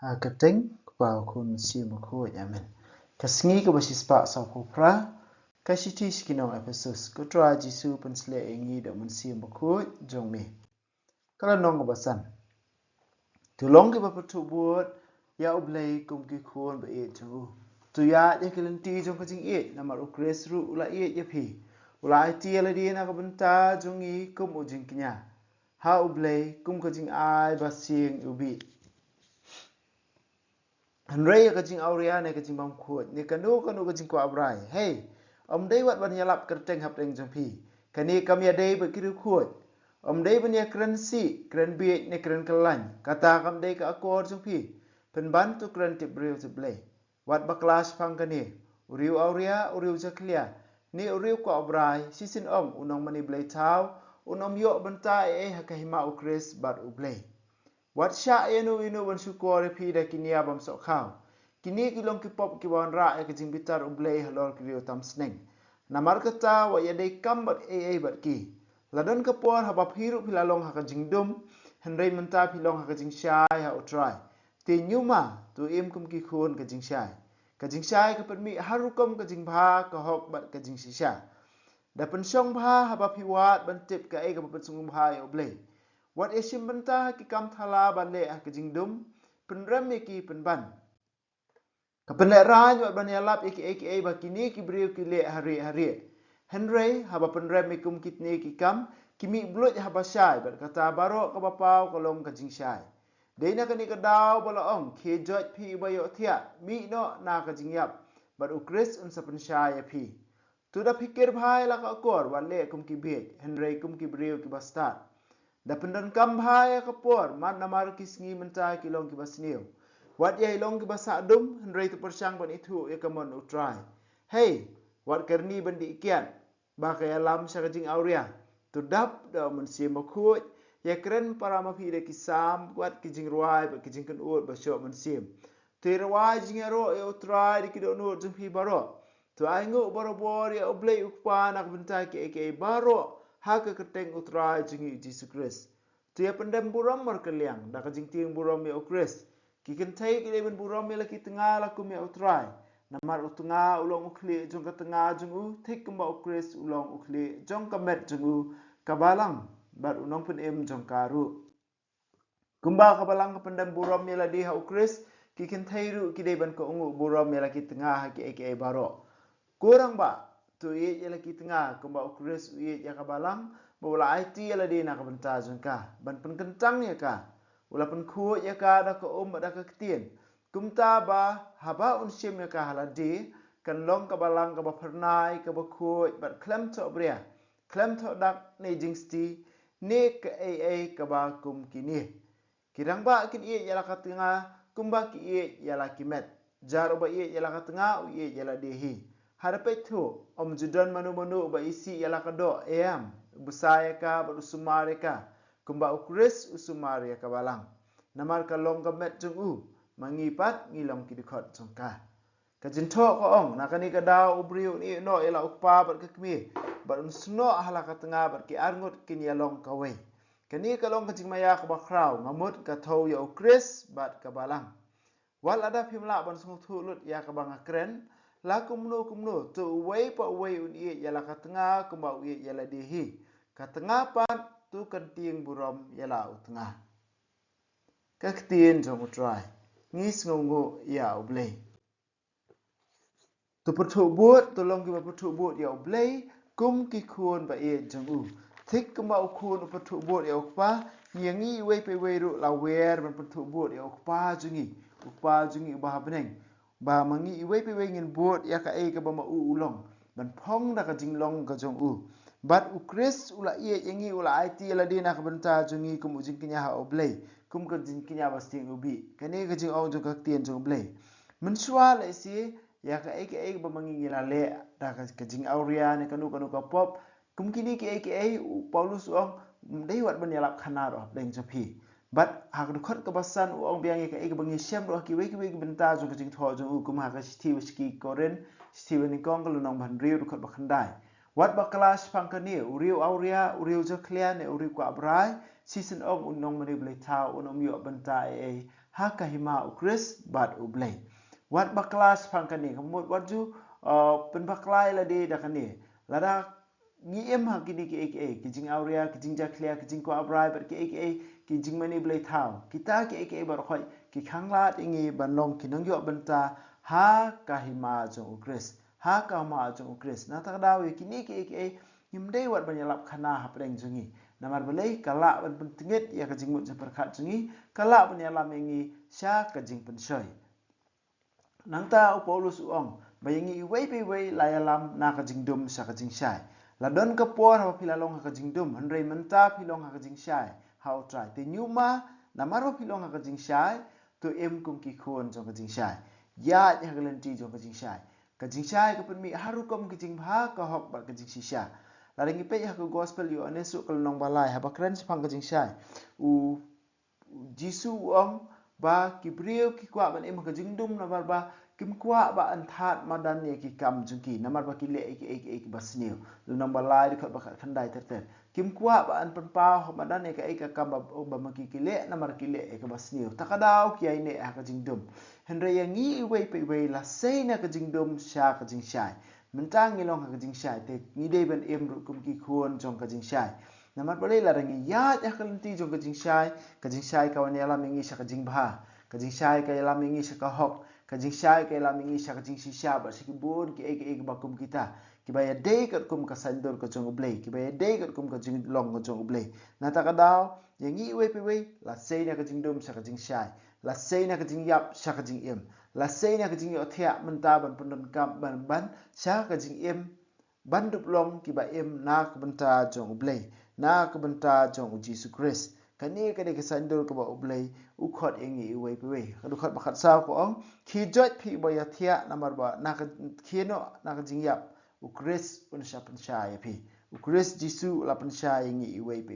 Keteng kwa kun si mako yamen. Kasngi ka basispa sa popra kashiti skinong Ephesus kutra Jisu pensle engi da mun si mako jongme. Kala nong basan. Tulong ke bapatu buat ya ublay kum ki kun ba e tu. Tu ya de kelenti jong kajing e namar ukres ru ula e ya pi. Ula iti ala di na kabenta jongi kum ujing knya. Ha ublay kum kajing ai basing ubi. Henry kajing auria ne kajing bam kuat ne kanu kajing ko abrai hey dei wat ban yalap kerteng hap teng jampi kani kam ya dei ba kiru kuat dei ban ya kren si kren bi ne kren kalan kata kam dei ka akor jampi pen bantu kren tip breu te blay wat ba kelas pang kani uriu auria uriu jaklia ni uriu ko abrai sisin unong mani blay tau unom yo benta hakahima ukres bat ublay Wat sya inu ban syukur pi da kini abam sok kau. Kini kilong kipop kiwan ra ya kajing bitar ublay halor kiriu tam sneng. Namar kata wa ya day kam bat bat ki. Ladan kapuar habab hiru pilalong ha kajing dum. Henry menta pilong ha kajing syai ha utrai. Ti nyuma tu im kum ki khun kajing syai. Kajing syai kapatmi harukom kajing bha kahok bat kajing sisya. Da pensyong bha habab hiwat bantip ka ay kapapensungum bha ya ublay. Wat esim bentah ki kam thala ban le ah kejing dum penrem ki penban kapenle raj wat ban yalap eki ba kini ki briu ki le hari Henry haba penrem kum kitne ki kam kimi blut haba syai bat kata baro ka bapau kolong kejing syai deina kani ka daw bala ong ke jot pi bayo thia mi no na kejing yap bat ukris un sapen syai pi tu da pikir bhai la ka kor wan le kum ki bet Henry kum ki briu ki bastat Dapendan kambhaya kapor man namar kisngi mentai kilong ki basniu. Wat ye long ki basadum henry tu persyang ban itu ye kamon utrai. Hey, wat kerni bandi ikian. Baka ya lam syakajing auria. Tu dap da mensi makut ye keren para mapi de kisam wat kijing ruai ba kijing kan ut ba syok mensim. Tu ruai jing ro ye utrai di kido nut jumpi baro. Tu aingu baro bor ye oblay ukpa nak bentai ki eke baro. Haka keteng utrai jingi Jisu Kris. Tia pendem buram markeliang, da kajing tiang buram ya ukris. Kikin tai ki leben buram ya laki tengah lakum ya utrai. Namar utengah ulong ukli jong ka tengah jong u, tik kemba ukris ulong ukli jong ka met jong u, kabalang, bat unong pen im jong karu. Kumba kabalang ka pendem buram ya ladi ha ukris, kikin tai ru ki leben ka ungu buram ya laki tengah ha ki eke baro. Kurang ba, tu ye ya laki tengah kumba ukris ye ya kabalang bola IT ala di nak benta jengka ban pen kentang ya ka ula pen ku ya ka da ko da ka ketien kumta ba haba un sim ya ka haladi kan long ka balang ka ba pernai ka ba ku bat klem to bria klem to dak ne jingsti ne ka ai ka ba kum kini kirang ba kin ye ya la ka tengah kumba ki ye ya la kimet jar ba ye ya la ka tengah ye ya la dehi hadapai tu judan manu ba isi ya la ka do am busaya ka berusumare ka kumba ukris usumare ka balang namar ka long ka met jung u mangipat ngilong ki dikot jongka ka jinto ko ong nakani ka daw ubriu ni no ila ukpa bat ka kmi bat unsno hala ka tengah bat ki arngut kin ya long ka we kani ka long ka jingmaya ka bakraw ngamut ka thau ya ukris bat ka balang wal ada pimla ban sung thulut ya ka bang akren la kumno tu wei pa wei un ye ya la ka tengah kumba ye ya la dehi ka tengah pan tu kan tiang buram ya la utengah ka ktien jong utrai ngis ngongo ya ublay tu pertu buat tu long ki pertu buat ya ublay kum ki khun ba ye jong u thik kumba khun pertu buat ya ukpa nyangi wei pe wei ru la wer ban pertu buat ya ukpa jungi ba beneng ba mangi iwe pe we ngin bot ya ka e ka ba ma u ulong ban phong da ka jing long ka jong u bat u kris ula ye yengi ula it la dina ka benta jungi kum ujing kinya ha oblay kum ka jing kinya ba sting ubi kani ka jing ong jong ka tien jong oblay men shwa la si ya ka e ba mangi ngila le da ka jing auria ne kanu ka pop kum kini ki e paulus ong dei wat ban yalap khana ro deng japi But hak dukhat kebasan uang biang ke ege bangi syam roh ki weki benta jong kajing tho jong ukum hak sti wiski koren sti weni kong kalau nong ban riu dukhat bakhandai wat baklas pangkani uriu auria uriu jaklia ne uriu kwa abrai season ong unong mani blai tau unom yo benta kahima ukris bat ublay wat baklas pangkani kamut waju pen baklai la de dakani lada ngiem ha kini ki aka kijing aurea kijing jaklia kijing ko abrai ber ki aka kijing mani blay thau kita ki aka bar khoi ki khanglat ingi banlong kinang yo benta kahima jong ukris kahima jong ukris na tak daw kini ki aka himdei wat banyalap khana hapreng jungi namar balai kala ban pentingit ya kajing mut seperkat jungi kala banyalam ingi sya kajing pensoi nangta Paulus uong bayangi iwei pe wei layalam na kajing dum sya kajing syai ladon kapor ha pilalong ha kajing dum handrei menta pilong ha kajing syai how try te nyuma namar ha pilong ha kajing syai to em kum ki khon jong kajing syai ya ya galenti jong kajing syai ka penmi harukom kajing bha ka hok ba kajing sisya laring ipe ya ke gospel yu anesu kalnong balai ha bakran sepang kajing syai u jisu uong ba kibriu ki kwa ban em kajing dum namar ba kim kwa ba anthat madan ne ki kam jungki namar ba ki le ek basniu lunang balai di khat ba khandai ter kim kwa ba an panpa madan ne ka ek kam ba maki ki le namar ki le ek basniu takadau ki ai ne ha kajing dum henre yangi wei pe wei la sei na kajing dum sha kajing syai mentang ngilong ha kajing syai te ni dei ban em ru kum ki khon jong kajing syai namar balai la rangi ya ya kalenti jong kajing syai kawan ya la mingi sha kajing bha kajing syai ka ya la mingi sha ka hok kajing syai ka ya la mingi sha kajing sisya ba sikibun ki ek bakum kita ki baya dei kat kum ka sandor ka jong ublei ki baya dei kat kum ka jing long ka jong ublei na ta kadau yangi we pe we la sei na kajing dum sha kajing syai la sei na kajing yap sha kajing em la sei na kajing yo thia menta ban pundon kam ban sha kajing em ban dup long ki ba em na ka benta jong ublei na ka benta jong Jesus Christ kani kani kesandul ka ba ublei ukhot ingi iwei pe kadu khat bakhat sa ko ong ki jot phi ba ya thia namar ba na ka khino na ka jingyap ukris unsha pensha ya phi ukris jisu la pensha ingi iwei pe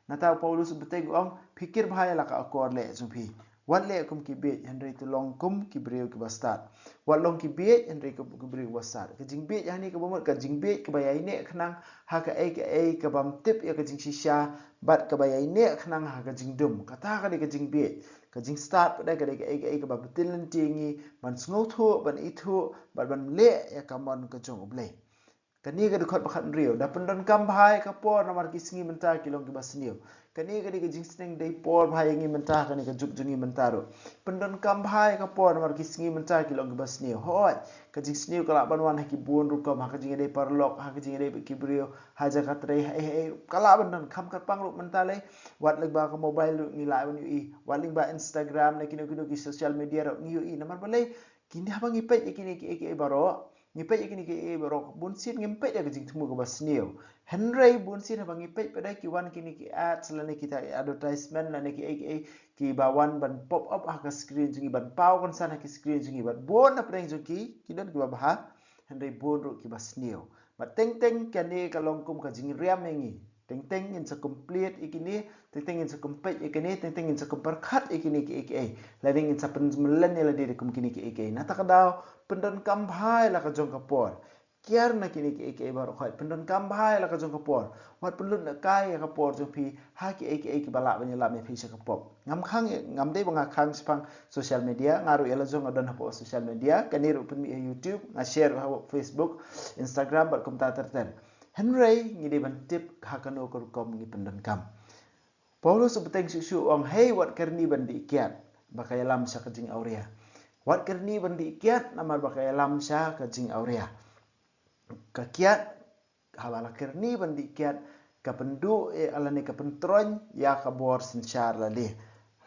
na ta Paulus beteng ong pikir bahaya la ka akor le jumpi wat le kum ki bet henry tu long kum ki breu ki bastat wat long ki bet henry kum ki breu bastat ka jing bet yani ka bomot ka jing bet ka bayai ne khnang ha ka ai ka bam tip ya ka jing shisha bat ka bayai ne khnang ha ka jing dum ka ta ka de ka jing bet ka jing start pada ka de ka ai ka ba betil tingi ban sngo thu ban i thu ban le ya ka mon ka jong oblei kani ka dukhat bakhat rio da pendon kam bhai ka por namar ki singi menta kilong ki basniu kani ka de jingsting dei por bhai ngi menta kani ka juk jungi mentaro pendon kam bhai ka por namar ki singi menta kilong ki basniu hoi ka jingsniu kala banwan ha ki bun ru kam ha ka jingi dei parlok ha ka jingi dei ki brio ha ja ka trei kala bandon kam kat pang ru menta le wat leg ba ka mobile ni lai wan yu wat ling ba Instagram na kino ki social media ro ni yu namar balai kini ha bangi pet ikini ki baro ngipet ikini ki barok bunsit ngimpet ya gijing tumu ke basniu henry bunsit ha ngipet pada ki wan kini ki ads lane kita advertisement lane ki bawan ban pop up ha ka screen jungi ban pau kon sana ki screen jungi ban bon na preng jungi kidan ki bah henry bon ro ki basniu ba teng kani ka longkum ka jing riam mengi teng in sa complete ikini teng in sa kompet ikini teng in sa komperkhat ikini ki lading in sa penmelan la di kum kini ki na takadaw pendon kambhai la ka jong kapor kiar na kini ki bar khoi pendon kambhai la ka jong kapor wat pendon na kai ka por jong pi ha ki bala banyala me phi sa kapop ngam dei banga khang spang social media ngaru ela jong adon hapo social media kaniru pun YouTube nga share ha Facebook Instagram bar kum ta terten henry ngide ban tip hakano ko kom ngi pendon kam Paulus beteng susu ong hey wat kerni ban di kiat bakayalam sa kajing aurea wat kerni ban di kiat namar bakayalam sa kajing aurea ka kiat hawala kerni ban di kiat ka pendu alane ka pentron ya ka bor sinchar la di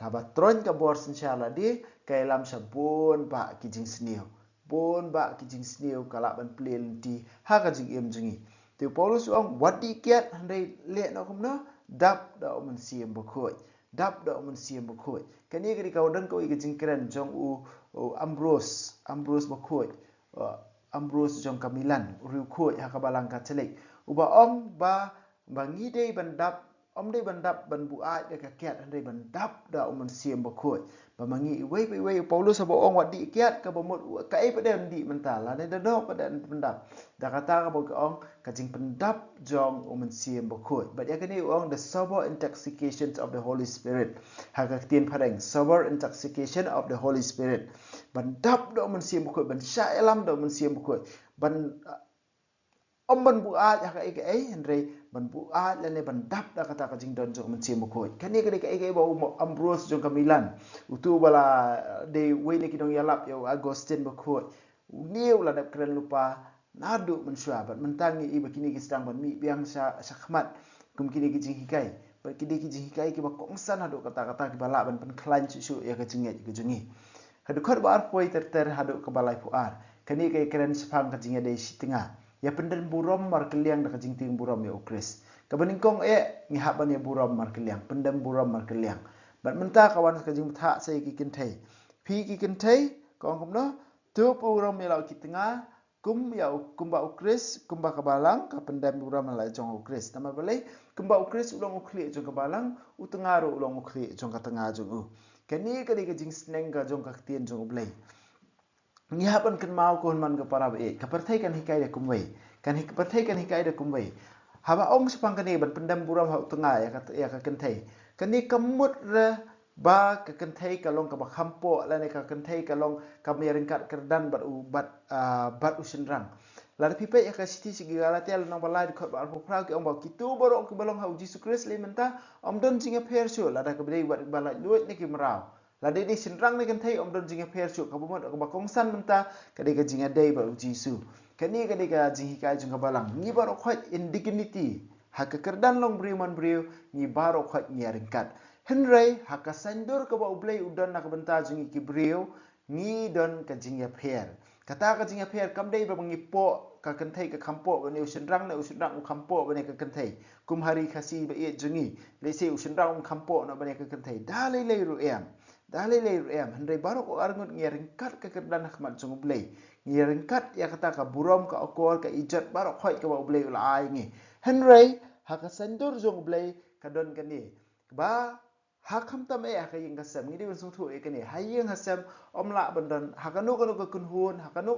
haba tron ka bor sinchar la di kayalam sa bon ba kijing sneo bon ba kijing sneo kala ban plel ti ha kajing em jungi tu Paulus ong wat di kiat handai le na kum no dap da omen siem bokoi dap da omen siem bokoi kani kri ka odang ko iging kren jong u Ambrose bokoi Ambrose jong kamilan ru khoi ha ka balang ka chelek uba ong ba bangi dei ban dap om dei bandap ban buat de ka kiat andai bandap da om siem bakoi ba mangi wei Paulus abo ong wat di kiat ka bomot ka ai pada di mentala ne da do pada bandap da kata ka bo ong ka jing bandap jong om siem bakoi but ya kani ong the sober intoxications of the Holy Spirit ha ka tien pareng sober intoxication of the Holy Spirit bandap da om siem bakoi ban sha elam da om siem bakoi ban om ban buat ya ka ai andre ban buat la ne ban dap da kata ka jing don jong men sim ko kani ka ai ba Ambrose jong ka Milan utu bala de we ne kidong yalap yo Agustin ba ko niu la dap kren lupa nadu men shwa ban mentangi i ba kini ki sedang ban mi biang sa sakmat kum kini ki jing hikai ba kini ki jing hikai ki ba kongsan hadu kata-kata ki bala ban pen klan su ya ka jinget ki jingi hadu khot ba ar poi ter hadu ka balai pu ar kani kai kren sepang ka jing de si tengah ya pendan buram mar keliang da kajing ting buram ya ukris kabaningkong ngi haban ya buram mar keliang pendan buram mar keliang bat menta kawan kajing tha sai ki kintai pi ki kintai kong kumno tu buram ya lau ki tengah kum ya kumba ukris kumba kabalang ka pendan buram la jong ukris nama balai kumba ukris ulong ukli jong kabalang utengaru ulong ukli jong ka tengah jong u kani kadi kajing sneng ka jong ka tien jong ublai ngihapan kan mau kon man ke para be kaperthai kan hikai de kumwei kan hikai kan hikai de kumwei haba ong sepang kan ban pendam buram hau tengah ya ka kenthai kan ni kamut re ba ka kenthai ka long ka ba khampo la ne ka kenthai ka long ka meringkat kerdan bat usenrang la pipe ya ka siti sigi galatia nang balai khot ba alpo prau ki ong ba kitu borok ki balong hau Jesus Christ le menta om don singa persu la da ka bidai bat balai luit ni ki merau la de senrang ni kan thai om don jinga per chu ka bomot ka ba kongsan menta ka de ka jinga dei ba jisu kani ka de ka jingi ka junga balang ni baro khot indignity ha ka kerdan long briman briu ni baro khot ni ringkat henrei ha ka sandur ka ba ublei udon na ka benta jingi ki briu ni don ka jinga per kata ka jinga per kam dei ba ngi po ka kan thai ka khampo ba ne senrang u khampo ba ne ka kan thai kum hari khasi ba e jingi le se u senrang khampo na ba ne ka kan thai dalai le ru em dalai le em hendai baru ko arngut ngiring kat ke kerdan khmat jong blei ngiring kat ya kata ka burom ka okor ka ijat baru khoi ka blei ula ai ngi henrei ha ka sendur jong blei ka don ka ni ba ha kham tam e ha ying ka sem ngi de sung thu e ka ni ha ying ha sem om la bandon ha ka no ka kun hun ha ka no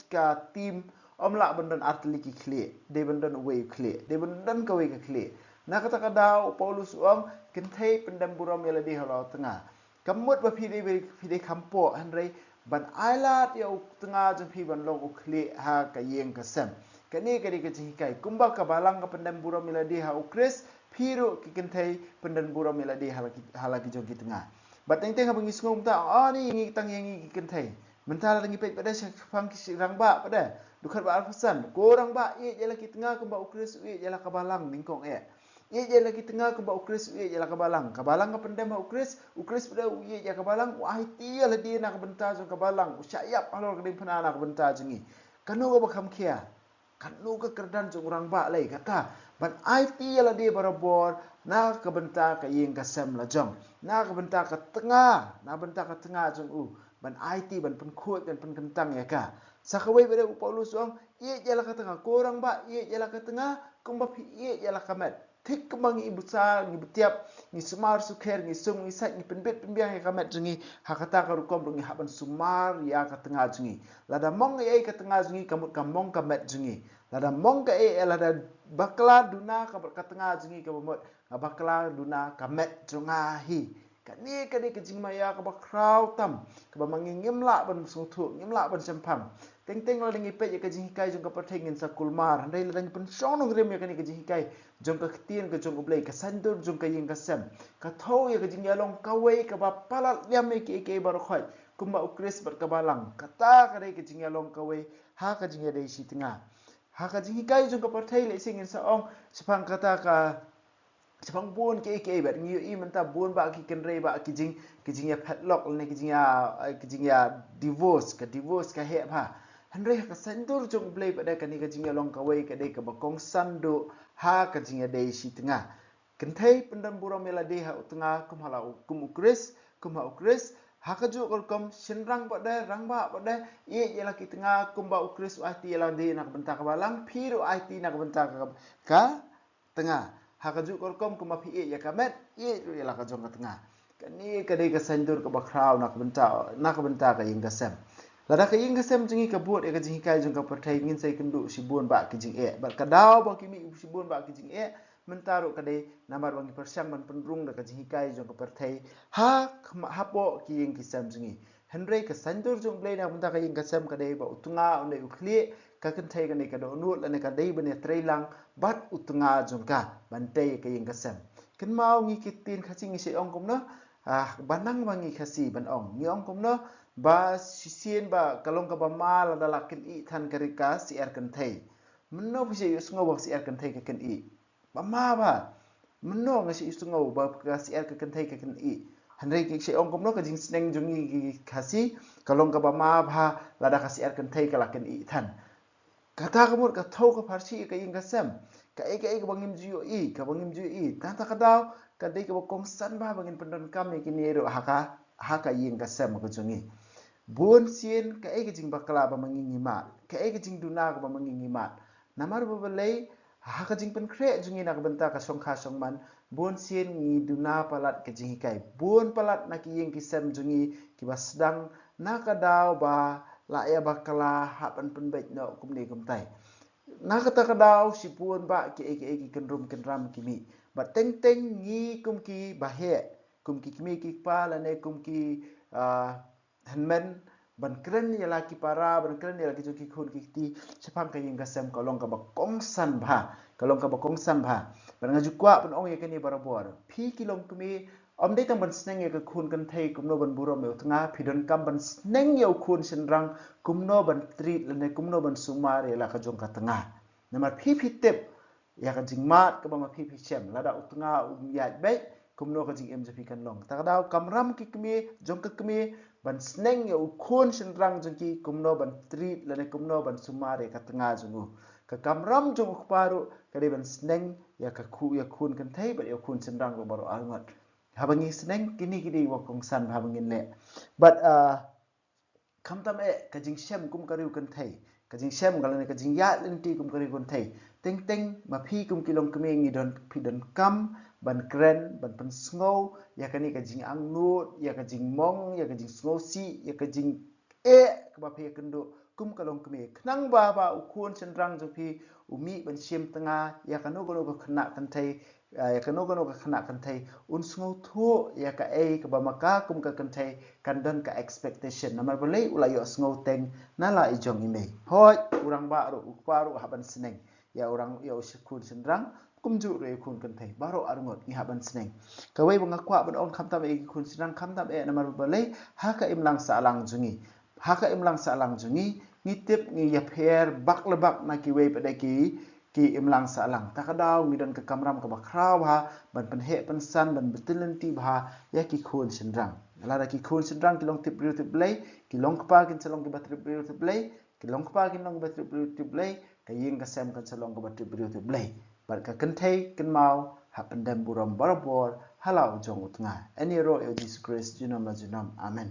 ka tim om la bandon artli ki khle de bandon we khle de bandon ka we ka khle na kata ka dau Paulus om kin thei pendam burom yela di halo tengah kamut ba phi kampo hanrei ban ailat ya tengah jeng phi ban long ukli ha ka yeng ka sem kani kadi ka ji kai kumba ka balang ka pendam buram miladi ha ukris phiru ki kinthai pendan buram miladi halaki jong ki tengah bat teng teng ha bangis ngom ta ni ngi tang yang ki kinthai mentala ngi pe pada fang ki rang ba pada dukhat ba alfasan ko rang ba ye jela ki tengah kumba ukris ye jela ka balang ningkong ye je lagi tengah ke ba ukris ye je la kabalang ka pendem ukris pada ye je kabalang wah tia la dia nak benta so kabalang usyap halor ke pena nak benta jengi kanu ba kham khia kanu ka kerdan jong orang ba lai kata ban ai tia la dia barabor na ka benta ka yeng ka sem la jong na ka benta ka tengah jong u ban ai ti ban pen khut dan pen kentang ya ka sakawai pada Paulus ong ye je la ka tengah korang ba ye je la ka tengah kumba ye je la kamet tik kembang ibu sa ni betiap ni sumar suker ni sung ni sat ni penbet penbiang ya kamet jengi hakata ka rukom ngi haban sumar ya ka tengah jengi lada mong ai ka tengah jengi kamut kamong kamet jengi lada mong ka lada bakla duna ka tengah jengi ka bomot bakla duna kamet jongahi kani kani ke jing maya ka bakrau tam ka ba mangingim la ban sung thu ngim la ban sempang teng teng la ngi pe ka jing kai jong ka patheng in sakulmar handai la ngi pen song nong rem ya kani ka jing kai jong ka tien ka jong ublei ka sandur jong ka ying ka sem ka thau ya ka jing yalong ka wei ka ba palat liam me ke bar khoi kumba ukris bar ka balang kata ka dai ka jing yalong ka wei ha ka jing ya dai si tinga ha ka jing kai jong ka pathai le sing in sa ong sepang kata ka sepang bun ke bat ngi i menta bun ba ki kenrei ba ki jing ya padlock ne ki jing ya divorce ka he ba hanrei ka sandur jong blei pada ka ni ka jing ya long ka wei ka dei ka ba kong sandu ha ka jing ya dei si tengah kenthai pendam buram meladi ha tengah kum ukris ha ka ju kom senrang pada rang ba pada ye je la ki tengah kum ba ukris IT la de nak benta ka balang phiru IT nak benta ka tengah hakaju korkom kuma pi ya kamet ya la ka jong ka tengah kani kadai ka sandur ka bakrau nak benta ka ing kasem lada ka ing kasem jingi ka buat ya ka jingi kai jong ka pertai ngin sai kendu si buon ba ki jing ba ka dau ba kimi si buon ba ki jing mentaru kadai namar bangi persyang man penrung da ka jingi kai jong ka pertai ha po ki ing kisem jingi Henry ka sandur jong blai na benta ka ing kasem kadai ba utunga unai ukli ka kentai ka ne ka do nut la ne ka dai bane trailang bat utunga jong ka bantai ka ing kasem ken mau ngi kitin khaching se ong kum no banang bangi khasi ban ong ngi ong kum no ba sisien ba kalong ka ba mal adalah ken I than karika si er kan thai menno bise yusngo ba si er kan thai ka ken I ba ma ba menno ngi si yusngo ba ka si er ka kan thai ka ken I hanrei ki se ong kum no ka jing sneng jungi khasi kalong ka ba ma ba lada ka si er kan thai ka la ken I than kata kamur ka thau ka farsi ka ing ka sem ka bangim jiu I ka bangim jiu I kata ka daw ka dei ka kong san ba bangin pendon kam ni kini ro haka ing ka sem ka jungi buon sien ka jing bakala ba mangingi mat ka jing duna ba mangingi mat namar ba balai haka jing pen kre jungi nak benta ka songkha songman buon sien ngi duna palat ka jing kai buon palat nak ing ki sem jungi ki basdang naka daw ba la ya bakala hapan penbait no kumni kumtai nakata kadaw si puan ba ki kenrum kenram kimi ba teng ngi kumki bahe kumki kimi ki pala ne kumki hanmen ban kren ya laki para ban kren ya laki joki khun ki ti sepang ka ing gasem kalong ka ba kongsan ba ban ngaju kwa ban ong ya kani barabor phi kilom kimi om dei tang ban sneng ya ka khun kan thai kumno ban buro me utnga phidon kam ban sneng ya khun sinrang kumno ban treat le kumno ban sumar ya la ka jong ka tengah namar phi tep ya ka jing mat ka ba ma phi chem lada utnga ya be kumno ka jing em japi kan long ta daw kamram ki kmi jong ka kmi ban sneng ya khun sinrang jong ki kumno ban treat le kumno ban sumar ya ka tengah jungu ka kamram jong paru ka de ban sneng ya ka khun kan thai ba ya khun sinrang ba baro almat habangi sneng kini wa kongsan habangin le but kamtam ka jing shem kum kariu kan thai ka jing shem galane ka jing ya lenti kum kariu kan thai teng ma phi kum kilong kemi ngi don phi don kam ban kren ban pan sngo ya kani ka jing ang nu ya ka jing mong ya ka jing sngo si ya ka jing ka ba phi kendo kum kalong kemi knang ba ukun sendrang jo phi umi ban shem tanga ya ka no ko khna kan thai ya ka no ka khna kan thai un sngo thu ya ka ka ba maka kum ka kan thai kan don ka expectation namar boleh ulai yo sngo teng nala I jong ime hoi urang ba ro ukparu haban sneng ya orang ya usikun sendrang kumju re kun kan thai baro arngot ni haban sneng kawai bang kwa ban on khamtam e kun sendrang khamtam namar boleh haka imlang salang jungi ngitip ngi ya pher bak lebak na ki wei padaki ki imlang salang takadaw ngi don ka kamram ka bakraw ha ban penhe pensan ban betilenti bha ya ki khun sendrang lara ki khun sendrang ki long tip riu tip blai ki long kpa kin salong ki batrip riu tip blai ki long kpa kin long batrip riu tip blai ka ying ka sem kan salong ka batrip riu tip blai bar ka kan thai kan mau ha pandam buram barabor halau jong utnga ani ro yo Jesus Christ jinom la jinom amen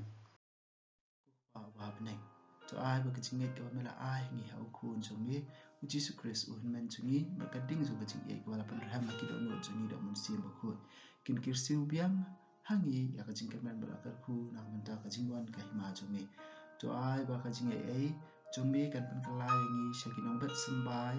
wa bneng to ai ba kaching ka mela ai ngi ha ukun jongi Jesus Christ men jongi ba kading zo kaching e wala pan raham ki do no jongi do mun sim ba khu kin kirsiu biang hangi ya kaching men ba kar khu na menta kaching wan ka hima jongi to ai ba kaching e jongi kan pan kalai ngi shakinong bat sambai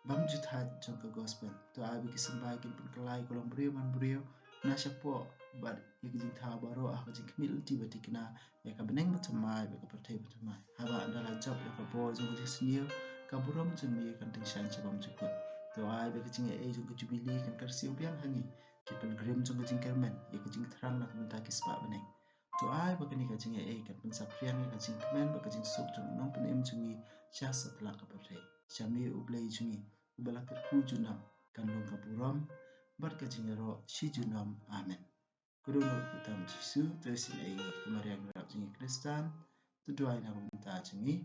bam juthat jong ka gospel to ai ba ki sambai kin pan kalai kolong brio man brio na shapo but you can tha baro a ka jing mil ti batikna ya ka beneng batamai ba ka perthai batamai haba andala job ya ka bo jong ka sneer ka burom jong mi kan ting shan chabam chukut to ai ba ka jing e jong ka jubilee kan kar siu biang hangi ki pen grim jong ka jing kermen ya ka jing thrang na kan ta ki spa beneng to ai ba ka ni ka jing e kan pen saprian ka jing kemen ba ka jing sok jong nong pen em jong ni cha satla ka perthai chami ublai jong ni ubala ka khu junam kan long ka burom bar ka jing ro shi junam amen Kudono utam Jisu tersin ai kemarian rap jingi Kristan tu doai na minta jingi